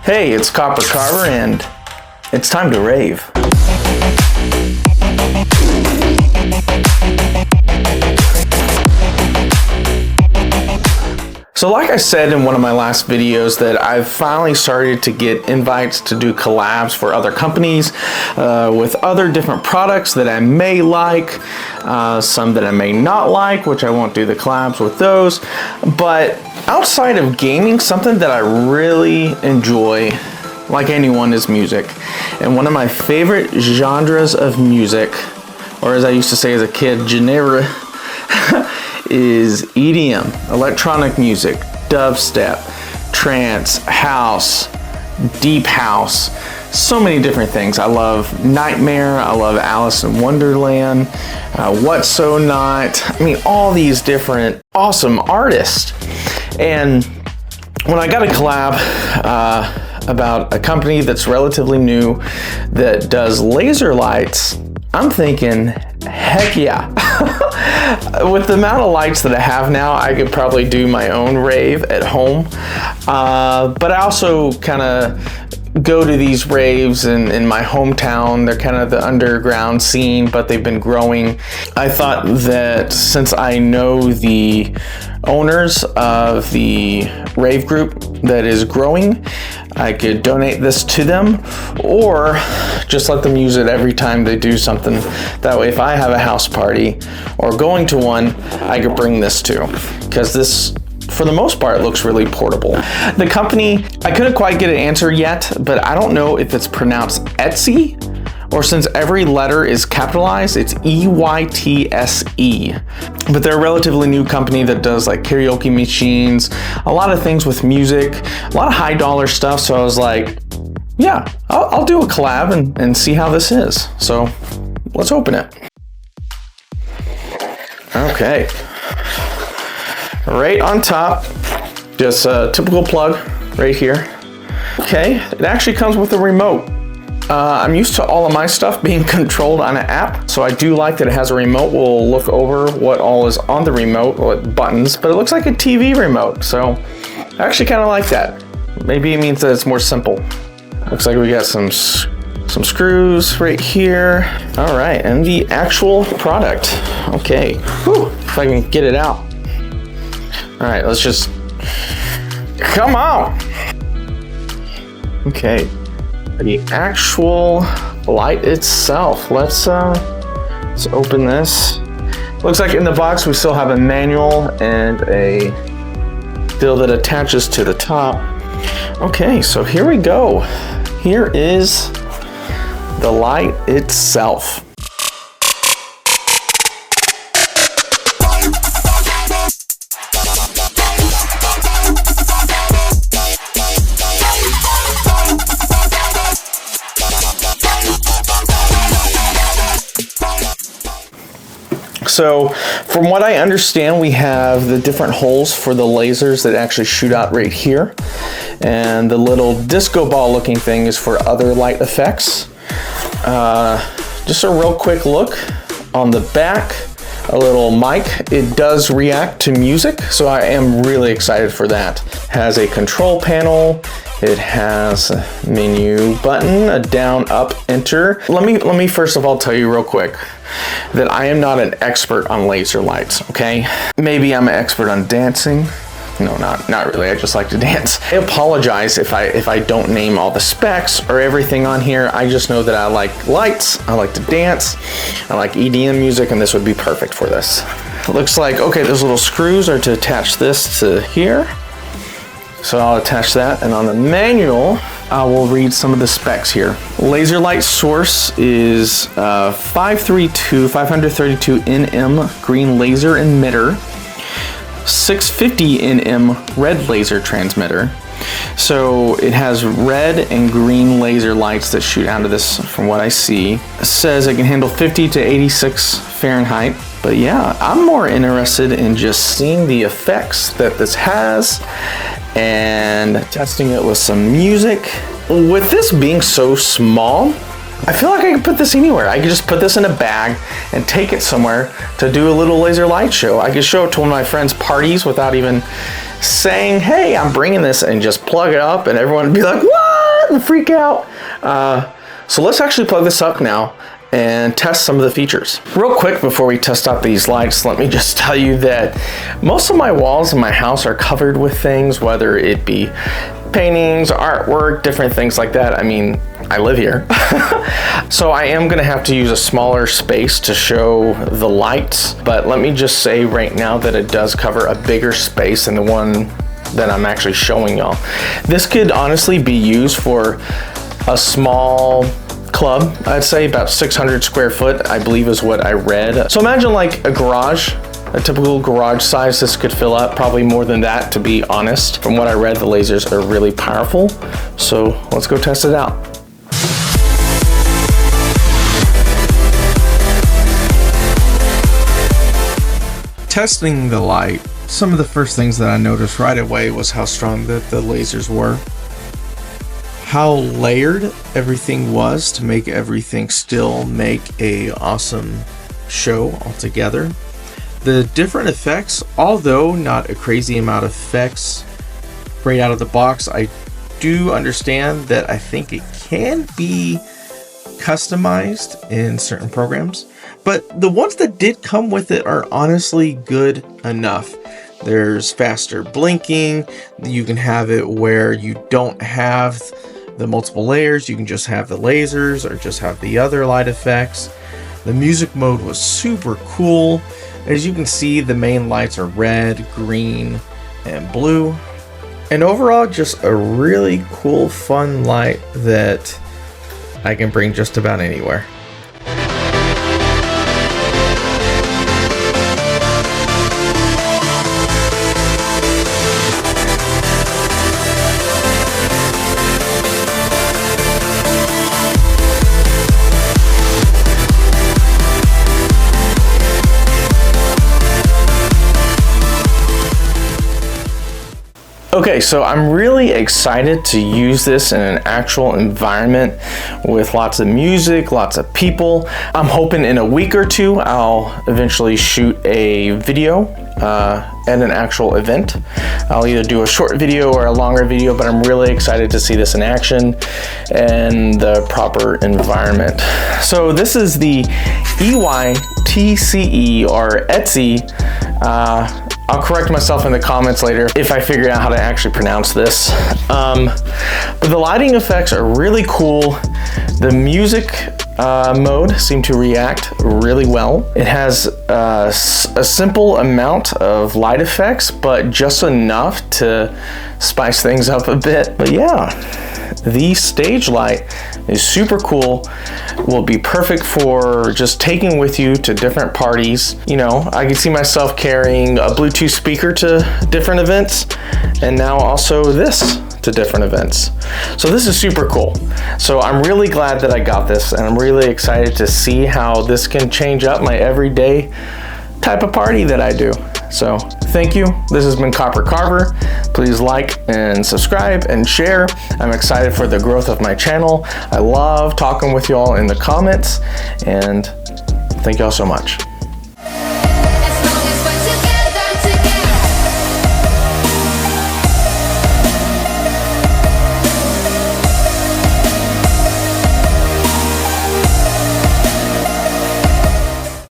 Hey, it's Coppercarver, and it's time to rave. So like I said in one of my last videos, that I've finally started to get invites to do collabs for other companies with other different products that I may like, some that I may not like, which I won't do the collabs with those. But outside of gaming, something that I really enjoy, like anyone, is music. And one of my favorite genres of music, or as I used to say as a kid, genre, is EDM, electronic music, dubstep, trance, house, deep house, so many different things. I love Nightmare, I love Alice in Wonderland, What's So Not, I mean, all these different awesome artists. And when I got a collab about a company that's relatively new that does laser lights, I'm thinking, heck yeah. With the amount of lights that I have now, I could probably do my own rave at home. But I also kind of go to these raves in my hometown. They're kind of the underground scene, but they've been growing. I thought that since I know the owners of the rave group that is growing, I could donate this to them, or just let them use it every time they do something. That way, if I have a house party or going to one, I could bring this to, because this, for the most part, looks really portable. The company, I couldn't quite get an answer yet, but I don't know if it's pronounced EYTSE, or since every letter is capitalized, it's EYTSE. But they're a relatively new company that does like karaoke machines, a lot of things with music, a lot of high dollar stuff. So I was like, yeah, I'll do a collab and see how this is. So let's open it. Okay. Right on top, just a typical plug right here. Okay, it actually comes with a remote. I'm used to all of my stuff being controlled on an app, so I do like that it has a remote. We'll look over what all is on the remote, what buttons, but it looks like a TV remote, so I actually kind of like that. Maybe it means that it's more simple. Looks like we got some screws right here. All right, and the actual product. Okay, whew, if I can get it out. All right, let's just, come on. Okay. The actual light itself. Let's open this. Looks like in the box we still have a manual and a deal that attaches to the top. Okay, so here we go. Here is the light itself. So from what I understand, we have the different holes for the lasers that actually shoot out right here. And the little disco ball looking thing is for other light effects. Just a real quick look on the back, a little mic. It does react to music, so I am really excited for that. Has a control panel. It has a menu button, a down, up, enter. Let me first of all tell you real quick that I am not an expert on laser lights, okay? Maybe I'm an expert on dancing. No, not really. I just like to dance. I apologize if I don't name all the specs or everything on here. I just know that I like lights, I like to dance, I like EDM music, and this would be perfect for this. It looks like, okay, those little screws are to attach this to here. So I'll attach that, and on the manual, I will read some of the specs here. Laser light source is 532 nm green laser emitter, 650 nm red laser transmitter. So it has red and green laser lights that shoot out of this, from what I see. It says it can handle 50 to 86 Fahrenheit. But yeah, I'm more interested in just seeing the effects that this has and testing it with some music. With this being so small, I feel like I could put this anywhere. I could just put this in a bag and take it somewhere to do a little laser light show. I could show it to one of my friends' parties without even saying, hey, I'm bringing this, and just plug it up and everyone would be like, what? And freak out. So let's actually plug this up now and test some of the features. Real quick before we test out these lights, let me just tell you that most of my walls in my house are covered with things, whether it be paintings, artwork, different things like that. I mean, I live here. So I am gonna have to use a smaller space to show the lights, but let me just say right now that it does cover a bigger space than the one that I'm actually showing y'all. This could honestly be used for a small club. I'd say about 600 square foot, I believe is what I read. So imagine like a garage, a typical garage size. This could fill up, probably more than that, to be honest. From what I read, the lasers are really powerful. So let's go test it out. Testing the light, some of the first things that I noticed right away was how strong the lasers were. How layered everything was to make everything still make a awesome show altogether. The different effects, although not a crazy amount of effects right out of the box, I do understand that I think it can be customized in certain programs, but the ones that did come with it are honestly good enough. There's faster blinking. You can have it where you don't have the multiple layers, you can just have the lasers or just have the other light effects. The music mode was super cool. As you can see, the main lights are red, green, and blue. And overall, just a really cool, fun light that I can bring just about anywhere. Okay, so I'm really excited to use this in an actual environment with lots of music, lots of people. I'm hoping in a week or two, I'll eventually shoot a video at an actual event. I'll either do a short video or a longer video, but I'm really excited to see this in action and the proper environment. So this is the EYTCE or EYTSE. I'll correct myself in the comments later if I figure out how to actually pronounce this. But the lighting effects are really cool. The music mode seemed to react really well. It has a simple amount of light effects, but just enough to spice things up a bit. But yeah, the stage light is super cool. Will be perfect for just taking with you to different parties. You know, I can see myself carrying a Bluetooth speaker to different events, and now also this to different events. So this is super cool. So I'm really glad that I got this, and I'm really excited to see how this can change up my everyday type of party that I do. So thank you. This has been Coppercarver. Please like and subscribe and share. I'm excited for the growth of my channel. I love talking with y'all in the comments, and thank y'all so much.